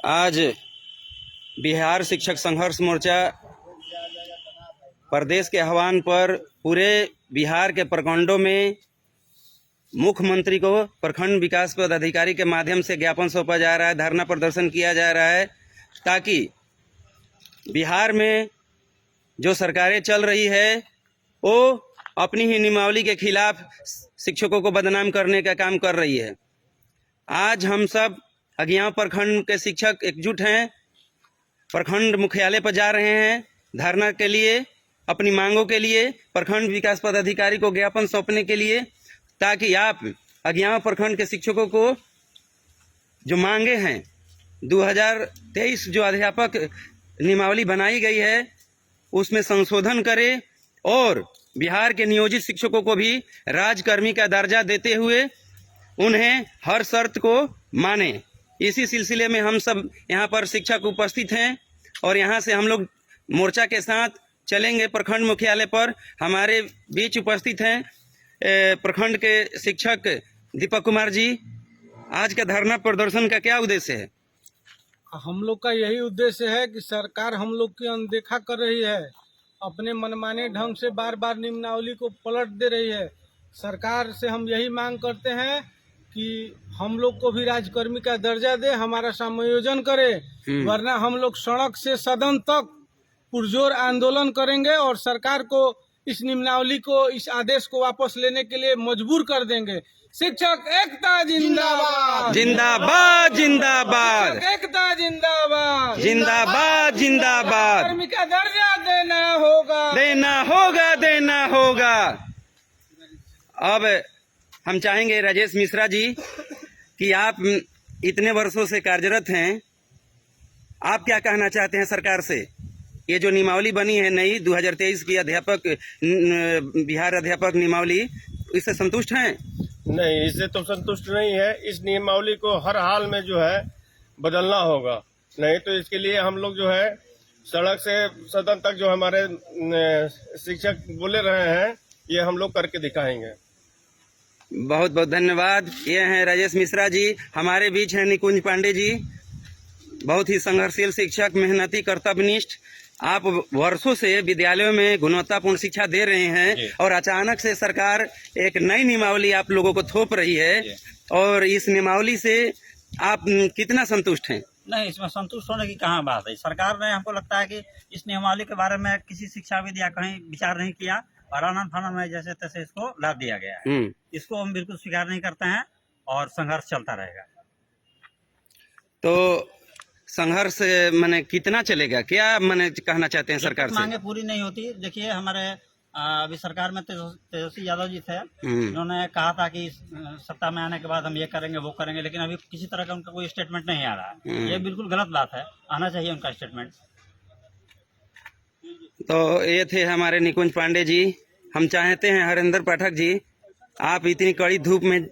आज बिहार शिक्षक संघर्ष मोर्चा प्रदेश के आह्वान पर पूरे बिहार के प्रखंडों में मुख्यमंत्री को प्रखंड विकास पदाधिकारी के माध्यम से ज्ञापन सौंपा जा रहा है, धरना प्रदर्शन किया जा रहा है, ताकि बिहार में जो सरकारें चल रही है वो अपनी ही नियमावली के खिलाफ शिक्षकों को बदनाम करने का काम कर रही है। आज हम सब अगियां प्रखंड के शिक्षक एकजुट हैं, प्रखंड मुख्यालय पर जा रहे हैं धरना के लिए, अपनी मांगों के लिए, प्रखंड विकास पदाधिकारी को ज्ञापन सौंपने के लिए, ताकि आप अगियां प्रखंड के शिक्षकों को जो मांगे हैं 2023 जो अध्यापक नियमावली बनाई गई है उसमें संशोधन करें और बिहार के नियोजित शिक्षकों को भी राजकर्मी का दर्जा देते हुए उन्हें हर शर्त को माने। इसी सिलसिले में हम सब यहाँ पर शिक्षक उपस्थित हैं और यहाँ से हम लोग मोर्चा के साथ चलेंगे प्रखंड मुख्यालय पर। हमारे बीच उपस्थित हैं प्रखंड के शिक्षक दीपक कुमार जी। आज का धरना प्रदर्शन का क्या उद्देश्य है? हम लोग का यही उद्देश्य है कि सरकार हम लोग की अनदेखा कर रही है, अपने मनमाने ढंग से बार बार नियमावली को पलट दे रही है। सरकार से हम यही मांग करते हैं कि हम लोग को भी राजकर्मी का दर्जा दे, हमारा समायोजन करे, वरना हम लोग सड़क से सदन तक पुरजोर आंदोलन करेंगे और सरकार को इस नियमावली को, इस आदेश को वापस लेने के लिए मजबूर कर देंगे। शिक्षक एकता जिंदाबाद, जिंदाबाद जिंदाबाद, एकता जिंदाबाद, जिंदाबाद जिंदाबाद। कर्मी का दर्जा देना होगा, देना होगा, देना होगा। अब हम चाहेंगे राजेश मिश्रा जी कि आप इतने वर्षों से कार्यरत हैं, आप क्या कहना चाहते हैं सरकार से? ये जो नियमावली बनी है नई 2023 की अध्यापक बिहार अध्यापक नियमावली, इससे संतुष्ट हैं? नहीं, इससे तो संतुष्ट नहीं है। इस नियमावली को हर हाल में जो है बदलना होगा, नहीं तो इसके लिए हम लोग जो है सड़क से सदन तक जो हमारे शिक्षक बोले रहे हैं ये हम लोग करके दिखाएंगे। बहुत बहुत धन्यवाद। ये हैं राजेश मिश्रा जी। हमारे बीच हैं निकुंज पांडे जी, बहुत ही संघर्षशील शिक्षक, मेहनती, कर्तव्यनिष्ठ। आप वर्षों से विद्यालयों में गुणवत्तापूर्ण शिक्षा दे रहे हैं और अचानक से सरकार एक नई नियमावली आप लोगों को थोप रही है, और इस नियमावली से आप कितना संतुष्ट हैं? नहीं, इसमें संतुष्ट होने की कहाँ बात है। सरकार ने, हमको लगता है कि इस नियमावली के बारे में किसी शिक्षाविद या कहीं विचार नहीं किया और आनंद फानंद में जैसे तैसे इसको लाद दिया गया है। इसको हम बिल्कुल स्वीकार नहीं करते हैं और संघर्ष चलता रहेगा। तो संघर्ष माने कितना चलेगा, क्या माने कहना चाहते हैं सरकार से? मांगे पूरी नहीं होती। देखिए, हमारे अभी सरकार में तेजस्वी यादव जी थे, उन्होंने कहा था कि सत्ता में आने के बाद हम ये करेंगे वो करेंगे, लेकिन अभी किसी तरह का उनका कोई स्टेटमेंट नहीं आ रहा है। ये बिल्कुल गलत बात है, आना चाहिए उनका स्टेटमेंट। तो ये थे हमारे निकुंज पांडे जी। हम चाहते हैं हरेंद्र पाठक जी, आप इतनी कड़ी धूप में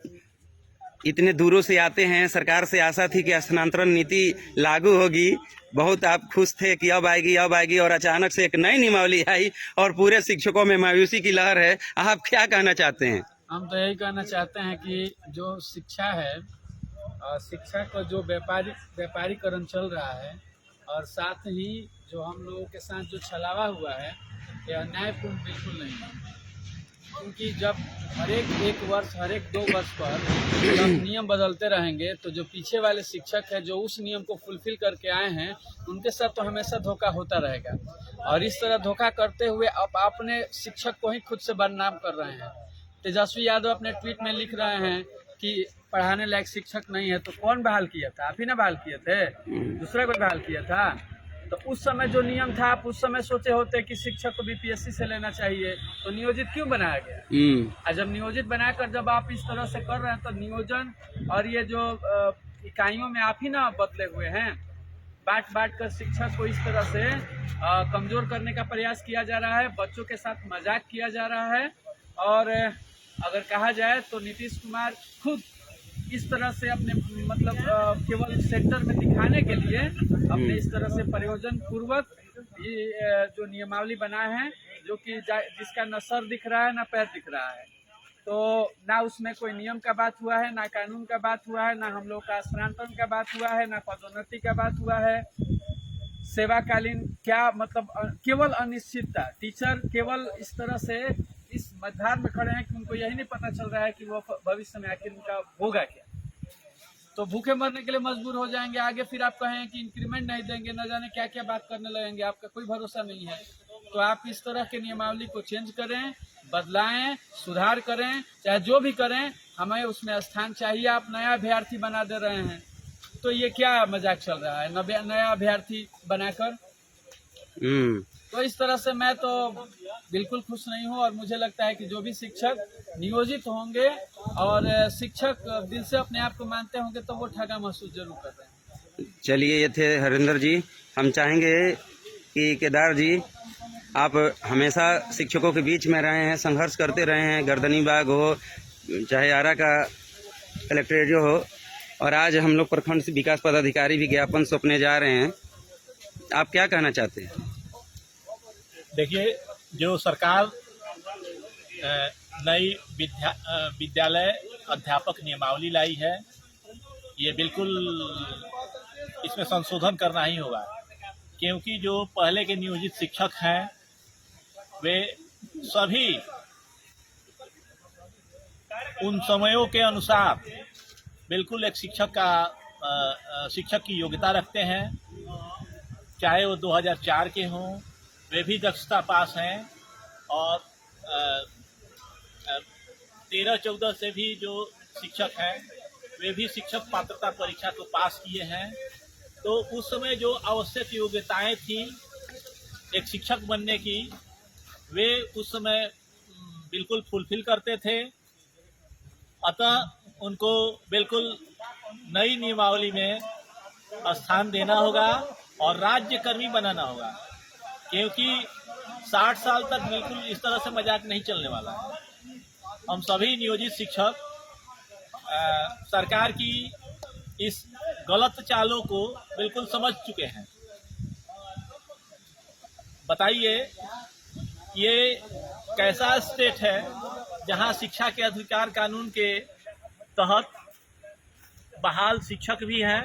इतने दूरों से आते हैं, सरकार से आशा थी कि स्थानांतरण नीति लागू होगी, बहुत आप खुश थे कि अब आएगी अब आएगी, और अचानक से एक नई नियमावली आई और पूरे शिक्षकों में मायूसी की लहर है। आप क्या कहना चाहते हैं? हम तो यही कहना चाहते हैं कि जो शिक्षा है, शिक्षा का जो व्यापारीकरण चल रहा है और साथ ही जो हम लोगों के साथ जो छलावा हुआ है, यह न्यायपूर्ण बिल्कुल नहीं है। क्योंकि जब हर एक वर्ष, हर एक 2 वर्ष पर जब नियम बदलते रहेंगे तो जो पीछे वाले शिक्षक हैं जो उस नियम को फुलफिल करके आए हैं, उनके साथ तो हमेशा धोखा होता रहेगा। और इस तरह धोखा करते हुए अब अपने शिक्षक को ही खुद से बदनाम कर रहे हैं। तेजस्वी यादव अपने ट्वीट में लिख रहे हैं कि पढ़ाने लायक शिक्षक नहीं है, तो कौन बहाल किया था? आप ही ना बहाल किए थे, दूसरा कोई बहाल किया था? तो उस समय जो नियम था, आप उस समय सोचे होते कि शिक्षक को बीपीएससी से लेना चाहिए, तो नियोजित क्यों बनाया गया? और जब नियोजित बनाकर जब आप इस तरह से कर रहे हैं, तो नियोजन और ये जो इकाइयों में आप ही ना बदले हुए हैं। बांट कर शिक्षक को इस तरह से कमजोर करने का प्रयास किया जा रहा है, बच्चों के साथ मजाक किया जा रहा है। और अगर कहा जाए तो नीतीश कुमार खुद इस तरह से अपने मतलब केवल सेंटर में दिखाने के लिए अपने इस तरह से प्रयोजन पूर्वक ये जो नियमावली बनाए हैं, जो कि जिसका न सर दिख रहा है न पैर दिख रहा है। तो ना उसमें कोई नियम का बात हुआ है, ना कानून का बात हुआ है, ना हम लोग का स्थानांतरण का बात हुआ है, ना पदोन्नति का बात हुआ है। सेवाकालीन क्या मतलब केवल अनिश्चितता। टीचर केवल इस तरह से इस मझधार में खड़े हैं कि उनको यही नहीं पता चल रहा है कि वो भविष्य में आखिर उनका होगा क्या। तो भूखे मरने के लिए मजबूर हो जाएंगे। आगे फिर आप कहें कि इंक्रीमेंट नहीं देंगे, न जाने क्या क्या बात करने लगेंगे, आपका कोई भरोसा नहीं है। तो आप इस तरह के नियमावली को चेंज करें, बदलाएं, सुधार करें, चाहे जो भी करें, हमें उसमें स्थान चाहिए। आप नया अभ्यर्थी बना दे रहे हैं, तो ये क्या मजाक चल रहा है नया अभ्यर्थी बनाकर। तो इस तरह से मैं तो बिल्कुल खुश नहीं हूँ, और मुझे लगता है कि जो भी शिक्षक नियोजित होंगे और शिक्षक दिल से अपने आप को मानते होंगे तो वो ठगा महसूस जरूर कर रहे हैं। चलिए, ये थे हरिंदर जी। हम चाहेंगे कि केदार जी, आप हमेशा शिक्षकों के बीच में रहे हैं, संघर्ष करते रहे हैं, गर्दनी बाग हो चाहे आरा का कलेक्ट्रेट जो हो, और आज हम लोग प्रखंड से विकास पदाधिकारी भी ज्ञापन सौंपने जा रहे हैं। आप क्या कहना चाहते हैं? देखिए, जो सरकार नई विद्यालय अध्यापक नियमावली लाई है, ये बिल्कुल इसमें संशोधन करना ही होगा, क्योंकि जो पहले के नियोजित शिक्षक हैं वे सभी उन समयों के अनुसार बिल्कुल एक शिक्षक की योग्यता रखते हैं। चाहे वो 2004 के हों, वे भी दक्षता पास हैं, और 13-14 से भी जो शिक्षक हैं वे भी शिक्षक पात्रता परीक्षा को पास किए हैं। तो उस समय जो आवश्यक योग्यताएं थी एक शिक्षक बनने की, वे उस समय बिल्कुल फुलफिल करते थे। अतः उनको बिल्कुल नई नियमावली में स्थान देना होगा और राज्यकर्मी बनाना होगा, क्योंकि 60 साल तक बिल्कुल इस तरह से मजाक नहीं चलने वाला है। हम सभी नियोजित शिक्षक सरकार की इस गलत चालों को बिल्कुल समझ चुके हैं। बताइए, ये कैसा स्टेट है जहां शिक्षा के अधिकार कानून के तहत बहाल शिक्षक भी हैं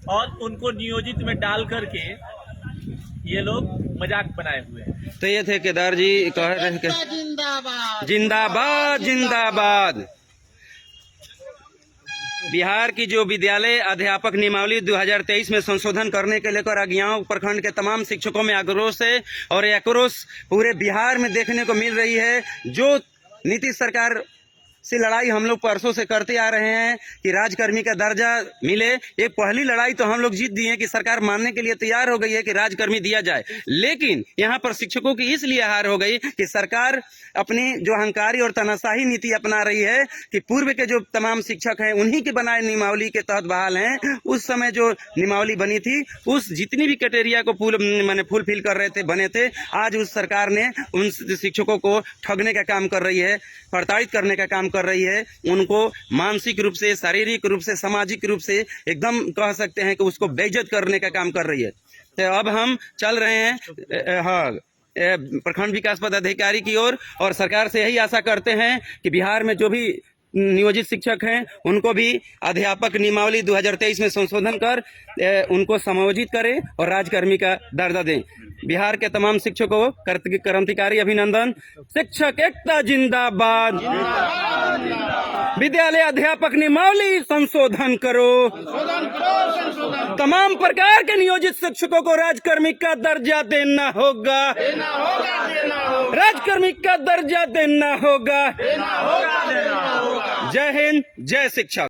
और उनको नियोजित में डाल करके ये लोग मजाक बनाए हुए हैं। तो ये थे केदार जी, कह रहे हैं जिंदाबाद जिंदाबाद जिंदाबाद। बिहार की जो विद्यालय अध्यापक नियमावली 2023 में संशोधन करने के लेकर अज्ञाओं प्रखंड के तमाम शिक्षकों में आक्रोश है, और ये आक्रोश पूरे बिहार में देखने को मिल रही है। जो नीतीश सरकार से लड़ाई हम लोग परसों से करते आ रहे हैं कि राजकर्मी का दर्जा मिले, ये पहली लड़ाई तो हम लोग जीत दिए कि सरकार मानने के लिए तैयार हो गई है कि राजकर्मी दिया जाए। लेकिन यहाँ पर शिक्षकों की इसलिए हार हो गई कि सरकार अपनी जो अहंकारी और तानाशाही नीति अपना रही है कि पूर्व के जो तमाम शिक्षक हैं उन्हीं के बनाए नियमावली के तहत बहाल हैं। उस समय जो नियमावली बनी थी, उस जितनी भी क्राइटेरिया को फुलफिल कर रहे थे, बने थे, आज उस सरकार ने उन शिक्षकों को ठगने का काम कर रही है, प्रताड़ित करने का काम कर रही है। उनको मानसिक रूप से, शारीरिक रूप से, सामाजिक रूप से एकदम कह सकते हैं कि उसको बेइज्जत करने का काम कर रही है। तो अब हम चल रहे हैं प्रखंड विकास पदाधिकारी की ओर, और सरकार से यही आशा करते हैं कि बिहार में जो भी नियोजित शिक्षक हैं उनको भी अध्यापक नियमावली 2023 में संशोधन कर उनको समायोजित करें और राजकर्मी का दर्जा दें। बिहार के तमाम शिक्षकों को क्रांतिकारी अभिनंदन। शिक्षक एकता जिंदाबाद। विद्यालय अध्यापक नियमावली संशोधन करो। तमाम प्रकार के नियोजित शिक्षकों को राजकर्मी का दर्जा देना होगा। राजकर्मी का दर्जा देना होगा। जय हिंद, जय शिक्षक।